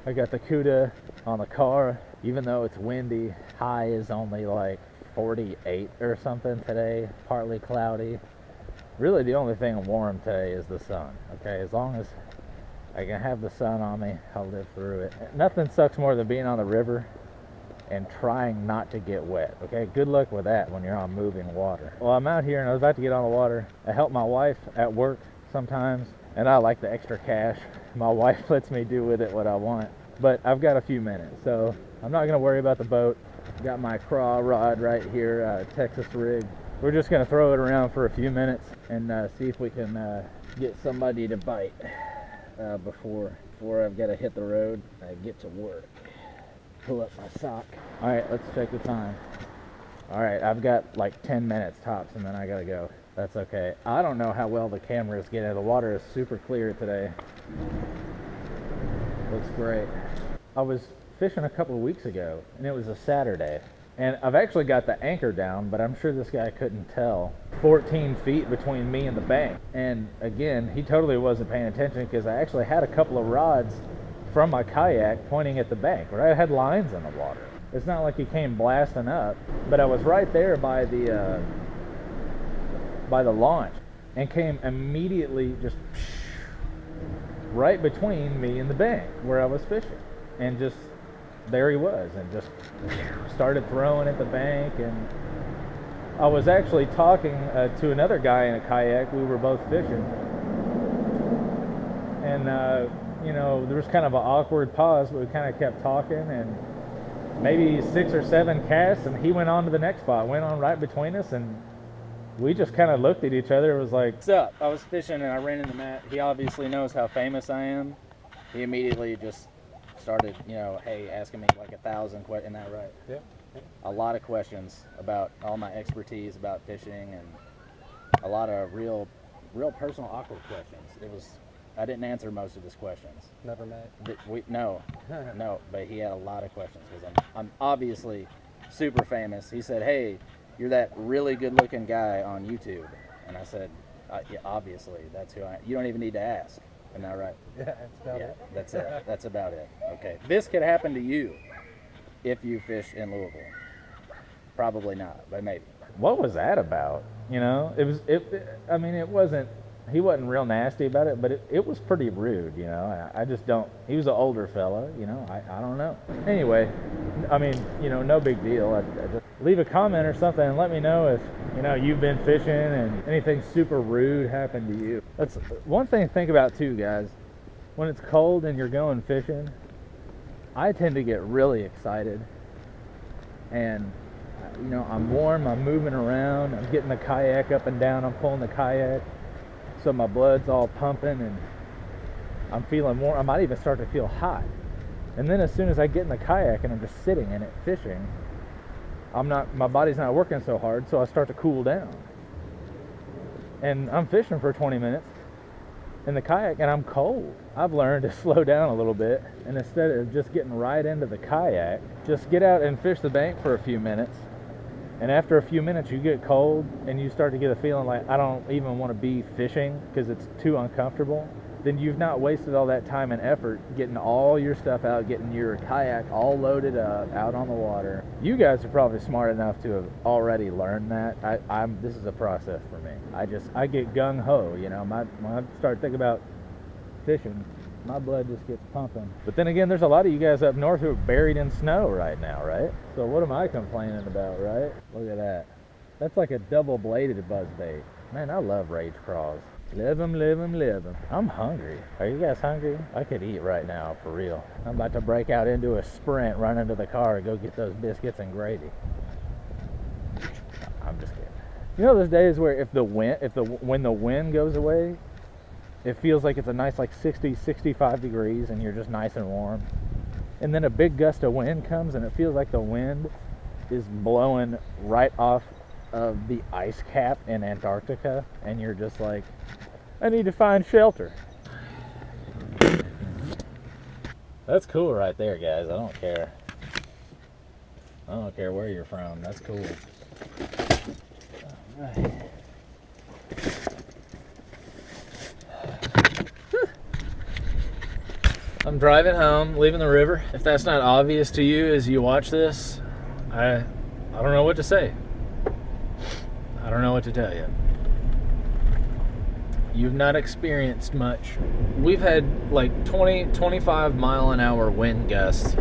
I got the CUDA on the car, even though it's windy. High is only like 48 or something today, partly cloudy. Really the only thing warm today is the sun, okay? As long as I can have the sun on me, I'll live through it. Nothing sucks more than being on the river and trying not to get wet, okay? Good luck with that when you're on moving water. Well, I'm out here and I was about to get on the water. I help my wife at work sometimes, and I like the extra cash my wife lets me do with it what I want. But I've got a few minutes, so I'm not gonna worry about the boat. Got my craw rod right here, Texas rig. We're just gonna throw it around for a few minutes and see if we can get somebody to bite before I've got to hit the road. I get to work. Pull up my sock. All right, let's check the time. All right, I've got like 10 minutes tops and then I gotta go. That's okay. I don't know how well the camera is getting. The water is super clear today. Looks great. I was fishing a couple of weeks ago and it was a Saturday. And I've actually got the anchor down, but I'm sure this guy couldn't tell. 14 feet between me and the bank. And again, he totally wasn't paying attention because I actually had a couple of rods from my kayak pointing at the bank, right? I had lines in the water. It's not like he came blasting up, but I was right there by the launch and came immediately just right between me and the bank where I was fishing. And just there he was and just started throwing at the bank. And I was actually talking to another guy in a kayak. We were both fishing. And you know, there was kind of an awkward pause, but we kind of kept talking, and maybe 6 or 7 casts, and he went on to the next spot, went on right between us, and we just kind of looked at each other. It was like, what's up? I was fishing and I ran into Matt. He obviously knows how famous I am. He immediately just started, you know, hey, asking me like 1,000 questions. Isn't that right? Yeah. A lot of questions about all my expertise about fishing, and a lot of real personal awkward questions. I didn't answer most of his questions. Never met. No, but he had a lot of questions because I'm obviously super famous. He said, hey, you're that really good looking guy on YouTube. And I said, yeah, obviously, that's who I am. You don't even need to ask. Isn't that right? Yeah, that's about it. That's it. That's about it. Okay. This could happen to you if you fish in Louisville. Probably not, but maybe. What was that about? You know, I mean, it wasn't, he wasn't real nasty about it, but it was pretty rude, you know. I just don't, he was an older fella, you know, I don't know. Anyway, I mean, you know, no big deal. I just leave a comment or something and let me know if, you know, you've been fishing and anything super rude happened to you. That's one thing to think about too, guys. When it's cold and you're going fishing, I tend to get really excited, and you know, I'm warm, I'm moving around, I'm getting the kayak up and down, I'm pulling the kayak, so my blood's all pumping and I'm feeling warm. I might even start to feel hot. And then as soon as I get in the kayak and I'm just sitting in it fishing, my body's not working so hard, so I start to cool down. And I'm fishing for 20 minutes in the kayak and I'm cold. I've learned to slow down a little bit, and instead of just getting right into the kayak, just get out and fish the bank for a few minutes. And after a few minutes you get cold and you start to get a feeling like I don't even want to be fishing because it's too uncomfortable. Then you've not wasted all that time and effort getting all your stuff out, getting your kayak all loaded up out on the water. You guys are probably smart enough to have already learned that. This is a process for me. I get gung-ho, you know. When I start thinking about fishing, my blood just gets pumping. But then again, there's a lot of you guys up north who are buried in snow right now, right? So what am I complaining about, right? Look at that. That's like a double-bladed buzzbait. Man, I love rage craws. Live 'em, live 'em, live 'em. I'm hungry. Are you guys hungry? I could eat right now, for real. I'm about to break out into a sprint, run into the car, and go get those biscuits and gravy. I'm just kidding. You know those days where when the wind goes away, it feels like it's a nice like 60, 65 degrees and you're just nice and warm. And then a big gust of wind comes and it feels like the wind is blowing right off of the ice cap in Antarctica, and you're just like, I need to find shelter. That's cool right there, guys. I don't care. I don't care where you're from. That's cool. All right. I'm driving home, leaving the river. If that's not obvious to you as you watch this, I don't know what to say. I don't know what to tell you. You've not experienced much. We've had like 25 mile an hour wind gusts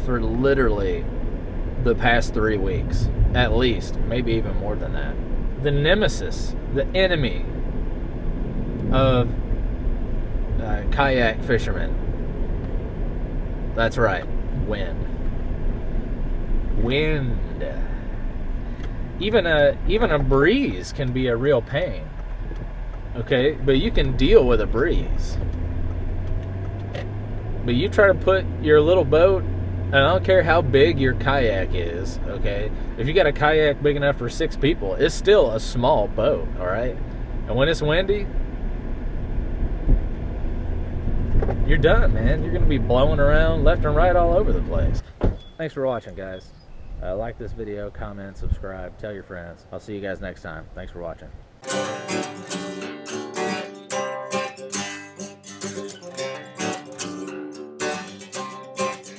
for literally the past 3 weeks. At least, maybe even more than that. The nemesis, the enemy of kayak fishermen. That's right, wind. Wind. Even a breeze can be a real pain. Okay, but you can deal with a breeze. But you try to put your little boat, and I don't care how big your kayak is, okay? If you got a kayak big enough for 6 people, it's still a small boat, all right? And when it's windy, you're done, man. You're going to be blowing around left and right all over the place. Thanks for watching, guys. Like this video, comment, subscribe, tell your friends. I'll see you guys next time. Thanks for watching.